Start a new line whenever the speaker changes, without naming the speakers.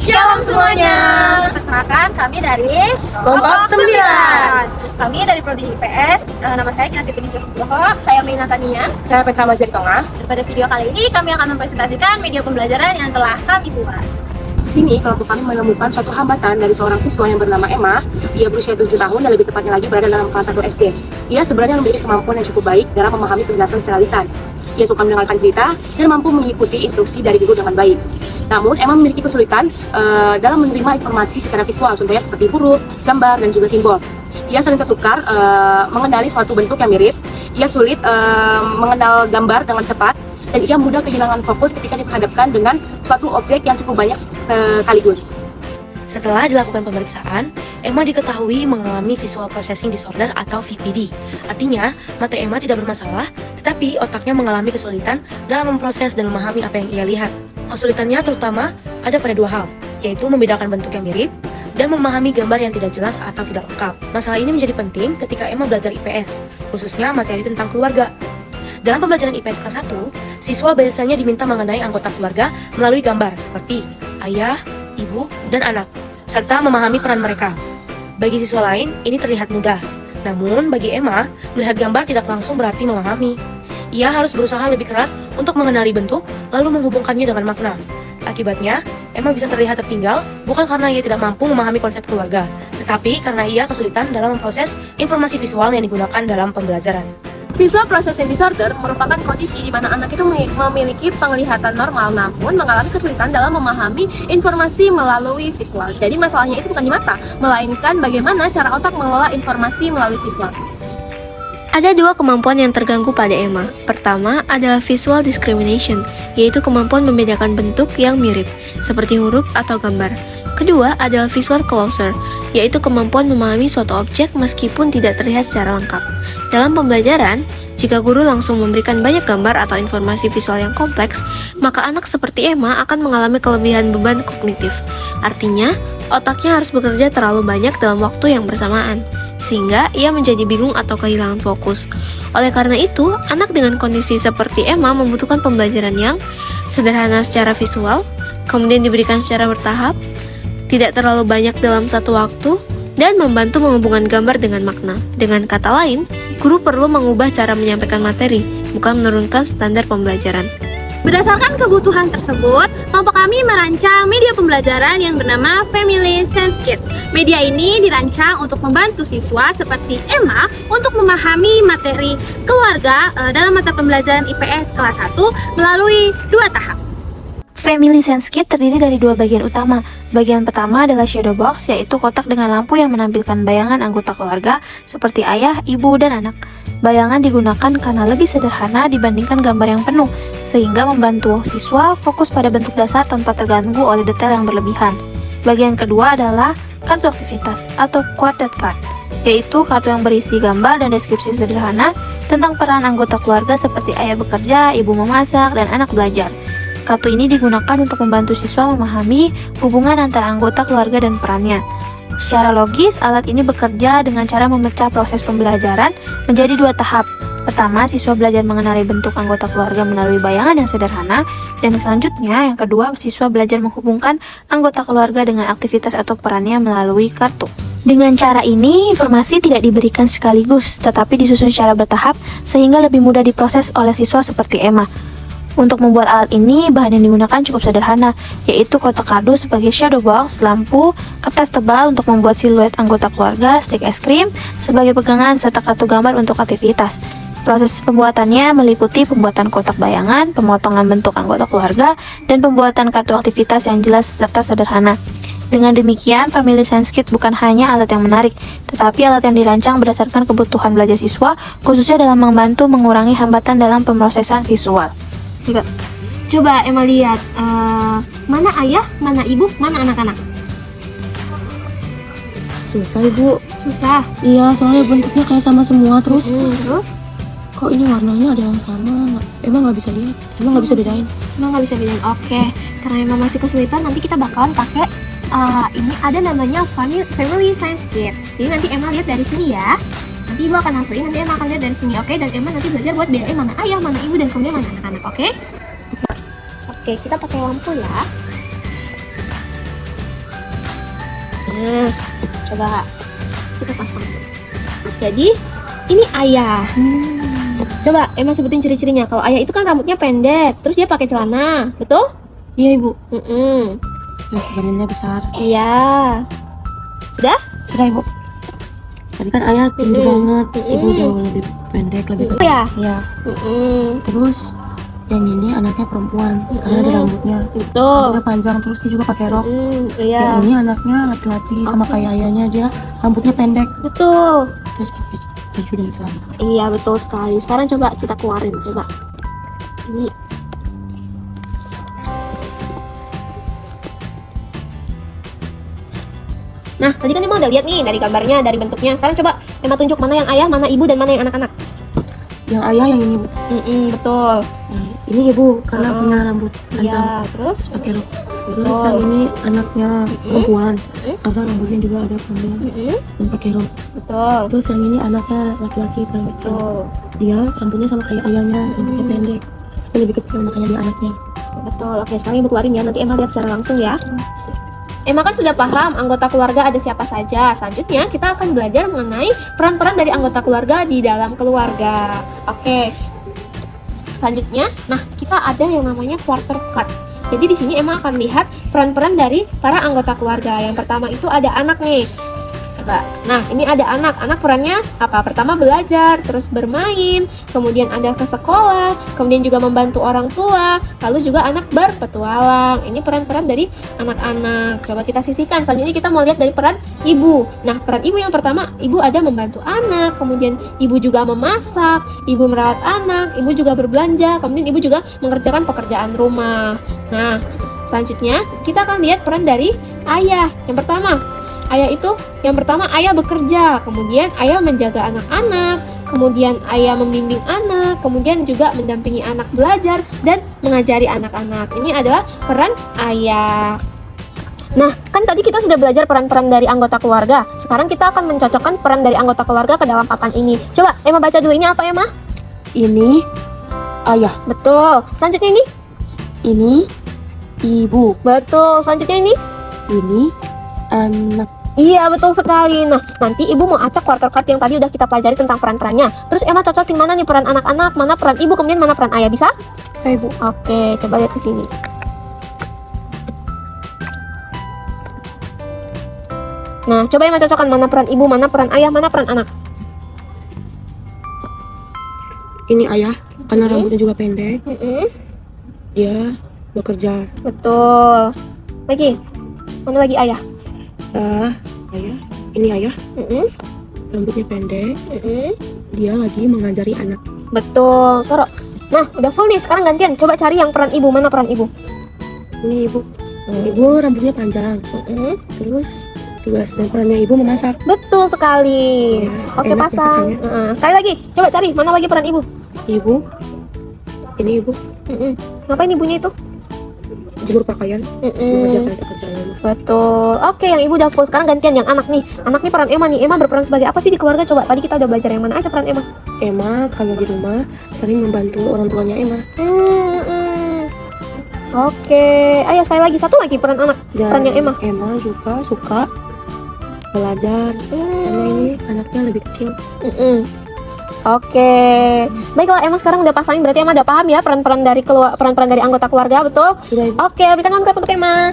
Shalom semuanya.
Perkenalkan, kami dari
Kompak 9.
Kami dari Prodi IPS. Nama saya Kinanti Piningkas Nugroho. Saya Mina Tania.
Saya Petra Mazari Tonga.
Dan pada video kali ini kami akan mempresentasikan media pembelajaran yang telah kami buat.
Di sini kelompok kami menemukan suatu hambatan dari seorang siswa yang bernama Emma. Ia berusia 7 tahun dan lebih tepatnya lagi berada dalam kelas 1 SD. Ia sebenarnya memiliki kemampuan yang cukup baik dalam memahami penjelasan secara lisan. Ia suka mendengarkan cerita dan mampu mengikuti instruksi dari guru dengan baik. Namun, Emma memiliki kesulitan dalam menerima informasi secara visual, contohnya seperti huruf, gambar, dan juga simbol. Ia sering tertukar mengenali suatu bentuk yang mirip. Ia sulit mengenal gambar dengan cepat, dan ia mudah kehilangan fokus ketika dihadapkan dengan suatu objek yang cukup banyak sekaligus.
Setelah dilakukan pemeriksaan, Emma diketahui mengalami visual processing disorder atau VPD. Artinya, mata Emma tidak bermasalah, tetapi otaknya mengalami kesulitan dalam memproses dan memahami apa yang ia lihat. Kesulitannya terutama ada pada dua hal, yaitu membedakan bentuk yang mirip dan memahami gambar yang tidak jelas atau tidak lengkap. Masalah ini menjadi penting ketika Emma belajar IPS, khususnya materi tentang keluarga. Dalam pembelajaran IPS kelas 1, siswa biasanya diminta mengenai anggota keluarga melalui gambar seperti ayah, ibu, dan anak, serta memahami peran mereka. Bagi siswa lain, ini terlihat mudah. Namun, bagi Emma, melihat gambar tidak langsung berarti memahami. Ia harus berusaha lebih keras untuk mengenali bentuk, lalu menghubungkannya dengan makna. Akibatnya, Emma bisa terlihat tertinggal bukan karena ia tidak mampu memahami konsep keluarga, tetapi karena ia kesulitan dalam memproses informasi visual yang digunakan dalam pembelajaran.
Visual processing disorder merupakan kondisi di mana anak itu memiliki penglihatan normal namun mengalami kesulitan dalam memahami informasi melalui visual. Jadi masalahnya itu bukan di mata, melainkan bagaimana cara otak mengelola informasi melalui visual.
Ada dua kemampuan yang terganggu pada Emma. Pertama adalah visual discrimination, yaitu kemampuan membedakan bentuk yang mirip, seperti huruf atau gambar. Kedua adalah visual closure, yaitu kemampuan memahami suatu objek meskipun tidak terlihat secara lengkap. Dalam pembelajaran, jika guru langsung memberikan banyak gambar atau informasi visual yang kompleks, maka anak seperti Emma akan mengalami kelebihan beban kognitif. Artinya, otaknya harus bekerja terlalu banyak dalam waktu yang bersamaan, sehingga ia menjadi bingung atau kehilangan fokus. Oleh karena itu, anak dengan kondisi seperti Emma membutuhkan pembelajaran yang sederhana secara visual, kemudian diberikan secara bertahap, tidak terlalu banyak dalam satu waktu, dan membantu menghubungkan gambar dengan makna. Dengan kata lain, guru perlu mengubah cara menyampaikan materi, bukan menurunkan standar pembelajaran.
Berdasarkan kebutuhan tersebut, kelompok kami merancang media pembelajaran yang bernama Family Sense Kit. Media ini dirancang untuk membantu siswa seperti Emma untuk memahami materi keluarga dalam mata pembelajaran IPS kelas 1 melalui dua tahap.
Family Sense Kit terdiri dari dua bagian utama. Bagian pertama adalah shadow box, yaitu kotak dengan lampu yang menampilkan bayangan anggota keluarga seperti ayah, ibu, dan anak. Bayangan digunakan karena lebih sederhana dibandingkan gambar yang penuh, sehingga membantu siswa fokus pada bentuk dasar tanpa terganggu oleh detail yang berlebihan. Bagian kedua adalah kartu aktivitas atau quoted card, yaitu kartu yang berisi gambar dan deskripsi sederhana tentang peran anggota keluarga seperti ayah bekerja, ibu memasak, dan anak belajar. Kartu ini digunakan untuk membantu siswa memahami hubungan antara anggota keluarga dan perannya. Secara logis, alat ini bekerja dengan cara memecah proses pembelajaran menjadi dua tahap. Pertama, siswa belajar mengenali bentuk anggota keluarga melalui bayangan yang sederhana, dan selanjutnya, yang kedua, siswa belajar menghubungkan anggota keluarga dengan aktivitas atau perannya melalui kartu. Dengan cara ini, informasi tidak diberikan sekaligus, tetapi disusun secara bertahap sehingga lebih mudah diproses oleh siswa seperti Emma. Untuk membuat alat ini, bahan yang digunakan cukup sederhana, yaitu kotak kardus sebagai shadow box, lampu, kertas tebal untuk membuat siluet anggota keluarga, stik es krim sebagai pegangan, serta kartu gambar untuk aktivitas. Proses pembuatannya meliputi pembuatan kotak bayangan, pemotongan bentuk anggota keluarga, dan pembuatan kartu aktivitas yang jelas serta sederhana. Dengan demikian, Family Sense Kit bukan hanya alat yang menarik, tetapi alat yang dirancang berdasarkan kebutuhan belajar siswa, khususnya dalam membantu mengurangi hambatan dalam pemrosesan visual.
Coba Emma lihat, mana ayah, mana ibu, mana anak-anak?
Susah, Ibu.
Susah.
Iya, soalnya bentuknya kayak sama semua. Terus kok ini warnanya ada yang sama? Emang nggak bisa lihat, emang nggak bisa bedain.
Emang nggak bisa bedain. Oke, karena emang masih kesulitan, nanti kita bakalan pakai ini ada namanya Family Sense Kit. Jadi nanti Emma lihat dari sini ya. Nanti Ibu akan masukin, nanti Emma akan lihat dari sini, oke? Dan Emma nanti belajar buat bedain mana ayah, mana ibu, dan kemudian mana anak-anak, oke? Oke, kita pakai lampu ya.
Nah, coba kita pasang. Jadi, ini ayah. Coba Emma sebutin ciri-cirinya. Kalau ayah itu kan rambutnya pendek, terus dia pakai celana, betul?
Iya ibu.
Terus
Badannya besar.
iya. Sudah?
Sudah ibu. Tadi kan ayah tinggi banget, ibu jauh lebih pendek, lebih
Itu ya?
Iya. Terus yang ini anaknya perempuan karena ada rambutnya.
Betul.
Rambutnya panjang, terus dia juga pakai rok.
Iya.
Yang ini anaknya laki-laki sama kayak ayahnya, dia rambutnya pendek,
Betul.
terus pakai baju dan celana.
Iya, betul sekali. Sekarang coba kita keluarin, coba. Ini. Nah, tadi kan Emma udah lihat nih dari gambarnya, dari bentuknya. Sekarang coba Emma tunjuk mana yang ayah, mana ibu, dan mana yang anak-anak.
Yang ayah yang ini bu.
Betul.
Nah, ini ibu karena punya rambut panjang,
Iya, terus
pakai rok. Terus yang ini anaknya perempuan karena rambutnya juga ada panjang dan pakai rok.
betul.
Terus yang ini anaknya laki-laki paling kecil.
Betul.
Dia rambutnya sama kayak ayahnya, rambutnya pendek, tapi lebih kecil makanya dia anaknya.
Betul. Oke, sekarang Ibu keluarin ya. Nanti Emma lihat secara langsung ya. Emma kan sudah paham anggota keluarga ada siapa saja. Selanjutnya kita akan belajar mengenai peran-peran dari anggota keluarga di dalam keluarga. Oke. Selanjutnya, nah kita ada yang namanya quarter part. Jadi di sini Emma akan lihat peran-peran dari para anggota keluarga. Yang pertama itu ada anak nih. Coba. Nah, ini ada anak. Anak perannya apa? Pertama belajar, terus bermain, kemudian ada ke sekolah, kemudian juga membantu orang tua, lalu juga anak berpetualang. Ini peran-peran dari anak-anak. Coba kita sisihkan. Selanjutnya kita mau lihat dari peran ibu. Nah, peran ibu yang pertama, ibu ada membantu anak, kemudian ibu juga memasak, ibu merawat anak, ibu juga berbelanja, kemudian ibu juga mengerjakan pekerjaan rumah. Nah, selanjutnya kita akan lihat peran dari ayah. Yang pertama, ayah bekerja, kemudian ayah menjaga anak-anak, kemudian ayah membimbing anak, kemudian juga mendampingi anak belajar dan mengajari anak-anak. Ini adalah peran ayah. Nah, kan tadi kita sudah belajar peran-peran dari anggota keluarga. Sekarang kita akan mencocokkan peran dari anggota keluarga ke dalam papan ini. Coba Emma baca dulu, ini apa Emma?
Ini ayah,
Betul. Selanjutnya
ini ibu,
betul. Selanjutnya
ini anak.
Iya, betul sekali. Nah, nanti ibu mau acak quarter card yang tadi udah kita pelajari tentang peran-perannya. Terus Emma cocokin mana nih peran anak-anak, mana peran ibu, kemudian mana peran ayah, bisa?
Saya ibu.
Oke, coba lihat ke sini. Nah, coba Emma cocokkan mana peran ibu, mana peran ayah, mana peran anak.
Ini ayah karena rambutnya juga pendek, dia bekerja.
Betul. Lagi, mana lagi ayah?
Ayah, ini ayah, rambutnya pendek, dia lagi mengajari anak.
Betul, Toro. Nah, udah full nih. Sekarang gantian. Coba cari yang peran ibu. Mana peran ibu?
Ini ibu, ibu rambutnya panjang. Terus tugas dan perannya ibu memasak.
Betul sekali.
Ya,
Oke,
enak
pasang.
masakannya.
Sekali lagi. Coba cari. Mana lagi peran ibu?
Ibu, ini ibu
Ngapain ibunya itu?
jemur pakaian, mengerjakan pekerjaan.
Betul. Oke, yang ibu udah full. Sekarang gantian yang anak nih. Anak nih peran Emma nih. Emma berperan sebagai apa sih di keluarga? Coba tadi kita udah belajar yang mana aja peran Emma.
Emma kalau di rumah sering membantu orang tuanya Emma.
Oke. Ayo sekali lagi. Satu lagi peran anak.
Dan
Perannya Emma.
Emma juga suka belajar karena ini anaknya lebih kecil.
Oke. Baiklah, Emma sekarang udah pasangin, berarti Emma udah paham ya peran-peran dari peran-peran dari anggota keluarga, betul?
Sudah ibu.
Oke, berikan uang clap untuk Emma.